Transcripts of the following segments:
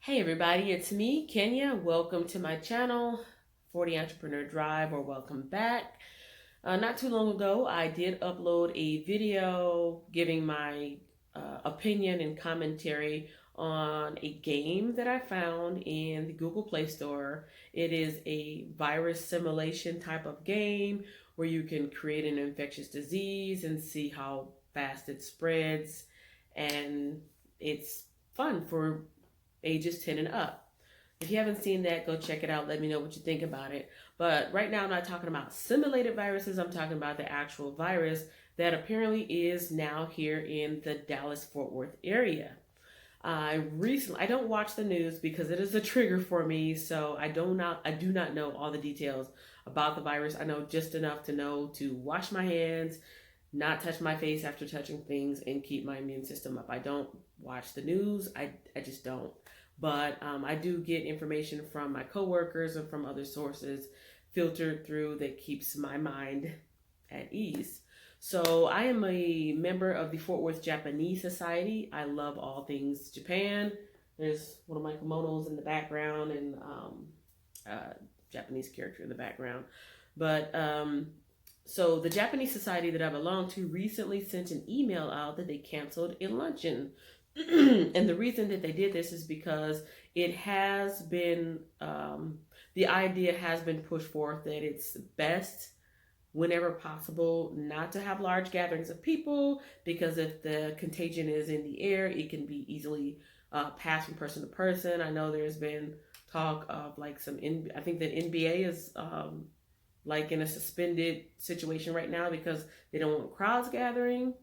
Hey everybody, it's me, Kenya. Welcome to my channel, 40 Entrepreneur Drive, or welcome back. Not too long ago, I did upload a video giving my opinion and commentary on a game that I found in the Google Play Store. It is a virus simulation type of game where you can create an infectious disease and see how fast it spreads, and it's fun for ages 10 and up. If you haven't seen that, go check it out. Let me know what you think about it. But right now, I'm not talking about simulated viruses. I'm talking about the actual virus that apparently is now here in the Dallas-Fort Worth area. I don't watch the news because it is a trigger for me. So I do not know all the details about the virus. I know just enough to know to wash my hands, not touch my face after touching things, and keep my immune system up. I don't watch the news. I just don't. But I do get information from my coworkers and from other sources filtered through that keeps my mind at ease. So I am a member of the Fort Worth Japanese Society. I love all things Japan. There's one of my kimonos in the background and uh, Japanese character in the background. But so the Japanese Society that I belong to recently sent an email out that they canceled a luncheon. And the reason that they did this is because it has been, the idea has been pushed forth that it's best whenever possible not to have large gatherings of people, because if the contagion is in the air, it can be easily passed from person to person. I know there's been talk of like I think the NBA is like in a suspended situation right now because they don't want crowds gathering.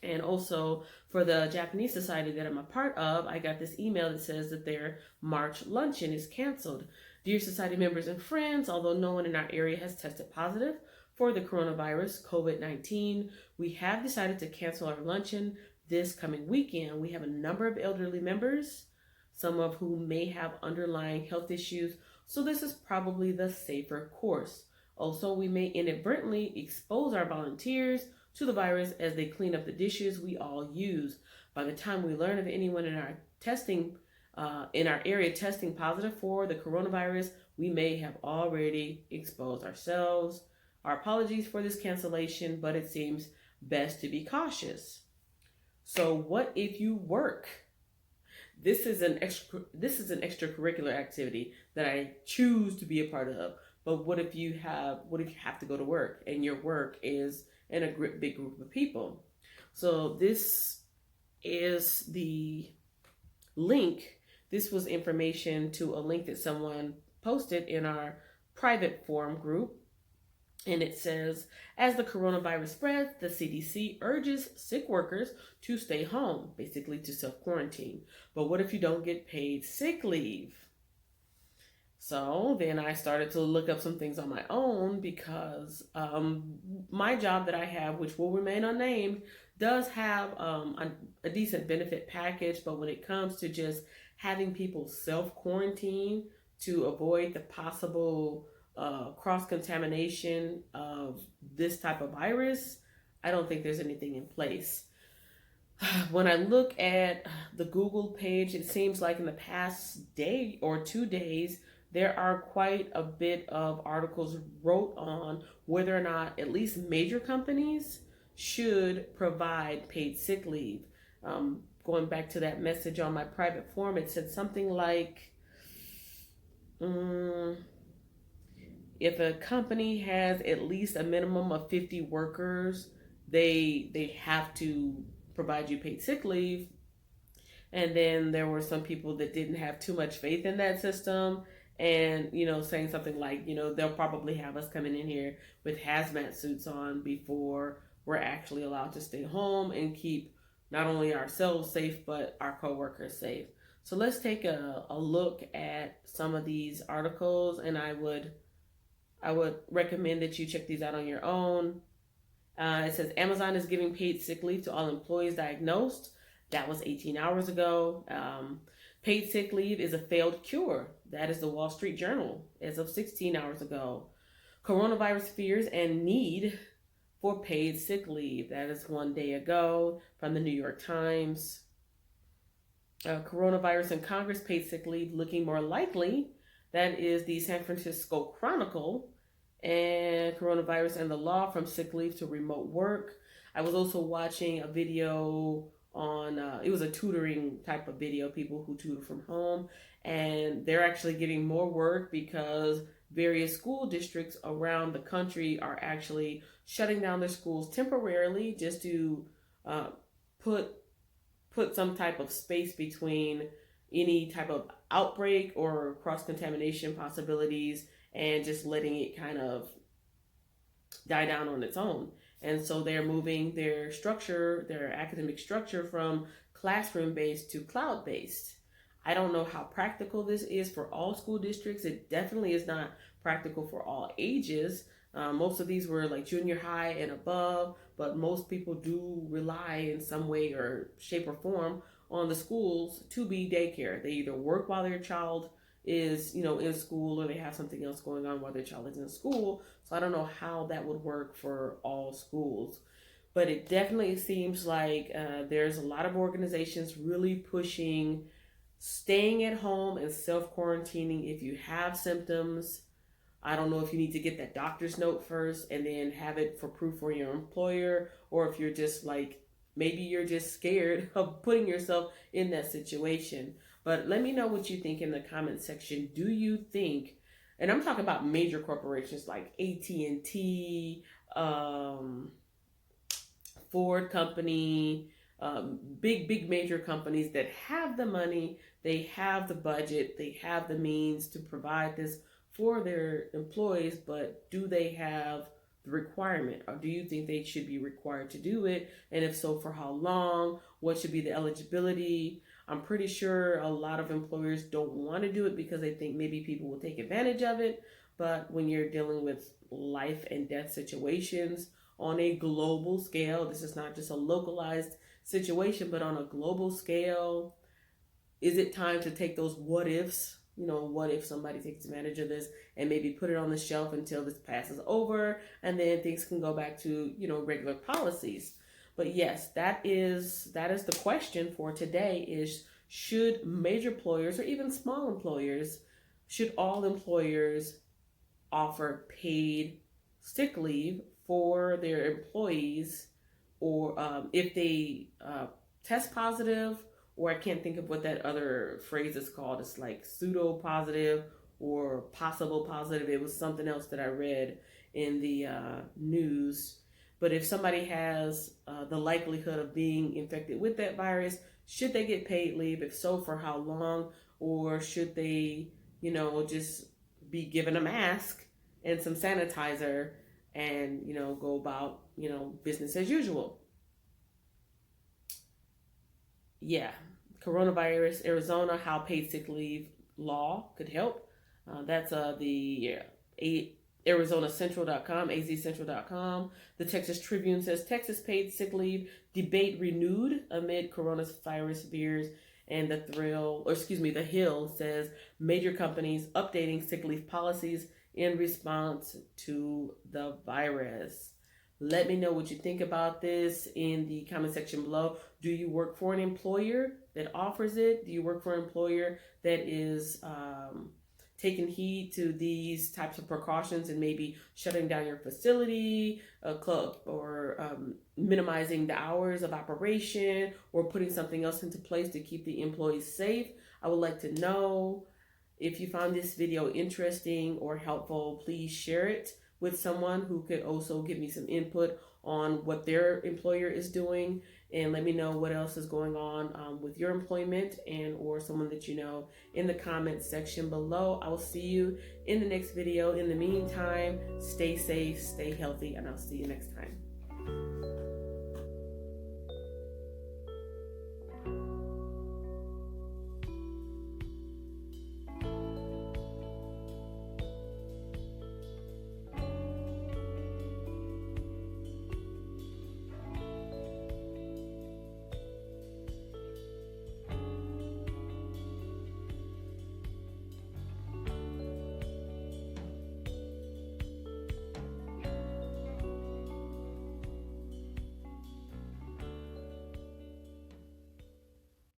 And also for the Japanese society that I'm a part of, I got this email that says that their March luncheon is canceled. Dear society members and friends, although no one in our area has tested positive for the coronavirus, COVID-19, we have decided to cancel our luncheon this coming weekend. We have a number of elderly members, some of whom may have underlying health issues, so this is probably the safer course. Also, we may inadvertently expose our volunteers to the virus as they clean up the dishes we all use. By the time we learn of anyone in our area testing positive for the coronavirus, we may have already exposed ourselves. Our apologies for this cancellation, but it seems best to be cautious. So what if you work? This is an extracurricular activity that I choose to be a part of. But what if you have to go to work and your work is in a big group of people? So this is the link. This was information to a link that someone posted in our private forum group. And it says, as the coronavirus spreads, the CDC urges sick workers to stay home, basically to self-quarantine. But what if you don't get paid sick leave? So then I started to look up some things on my own because my job that I have, which will remain unnamed, does have a decent benefit package. But when it comes to just having people self-quarantine to avoid the possible cross-contamination of this type of virus, I don't think there's anything in place. When I look at the Google page, it seems like in the past day or 2 days, there are quite a bit of articles wrote on whether or not at least major companies should provide paid sick leave. Going back to that message on my private forum, it said something like, if a company has at least a minimum of 50 workers, they have to provide you paid sick leave. And then there were some people that didn't have too much faith in that system, and saying something like, they'll probably have us coming in here with hazmat suits on before we're actually allowed to stay home and keep not only ourselves safe but our coworkers safe. So let's take a look at some of these articles, and I would recommend that you check these out on your own. It says Amazon is giving paid sick leave to all employees diagnosed. That was 18 hours ago. Paid sick leave is a failed cure. That is the Wall Street Journal as of 16 hours ago. Coronavirus fears and need for paid sick leave. That is 1 day ago from the New York Times. Coronavirus in Congress paid sick leave looking more likely. That is the San Francisco Chronicle. And coronavirus and the law from sick leave to remote work. I was also watching a video on, it was a tutoring type of video, people who tutor from home. And they're actually getting more work because various school districts around the country are actually shutting down their schools temporarily just to uh, put some type of space between any type of outbreak or cross contamination possibilities, and just letting it kind of die down on its own. And so they're moving their structure, their academic structure, from classroom based to cloud based. I don't know how practical this is for all school districts. It definitely is not practical for all ages. Most of these were like junior high and above, but most people do rely in some way or shape or form on the schools to be daycare. They either work while their child is, in school, or they have something else going on while their child is in school. So I don't know how that would work for all schools. But it definitely seems like there's a lot of organizations really pushing staying at home and self quarantining if you have symptoms. I don't know if you need to get that doctor's note first and then have it for proof for your employer, or if you're just like, maybe you're just scared of putting yourself in that situation. But let me know what you think in the comment section. Do you think, and I'm talking about major corporations like AT&T, Ford Company, big major companies that have the money, they have the budget, they have the means to provide this for their employees, but do they have the requirement, or do you think they should be required to do it? And if so, for how long? What should be the eligibility? I'm pretty sure a lot of employers don't want to do it because they think maybe people will take advantage of it. But when you're dealing with life and death situations on a global scale, this is not just a localized situation, but on a global scale, is it time to take those what ifs? What if somebody takes advantage of this and maybe put it on the shelf until this passes over, and then things can go back to, regular policies. But yes, that is the question for today is, should major employers or even small employers, should all employers offer paid sick leave for their employees, or if they test positive, or I can't think of what that other phrase is called. It's like pseudo positive or possible positive. It was something else that I read in the news. But if somebody has the likelihood of being infected with that virus, should they get paid leave? If so, for how long? Or should they, just be given a mask and some sanitizer and, go about, business as usual? Yeah, coronavirus, Arizona, how paid sick leave law could help. That's the ArizonaCentral.com, azcentral.com. The Texas Tribune says Texas paid sick leave debate renewed amid coronavirus fears. And the Hill says major companies updating sick leave policies in response to the virus. Let me know what you think about this in the comment section below. Do you work for an employer that offers it? Do you work for an employer that is taking heed to these types of precautions and maybe shutting down your facility, a club, or minimizing the hours of operation, or putting something else into place to keep the employees safe? I would like to know. If you found this video interesting or helpful, please share it with someone who could also give me some input on what their employer is doing, and let me know what else is going on with your employment and or someone that you know in the comments section below. I will see you in the next video. In the meantime, stay safe, stay healthy, and I'll see you next time.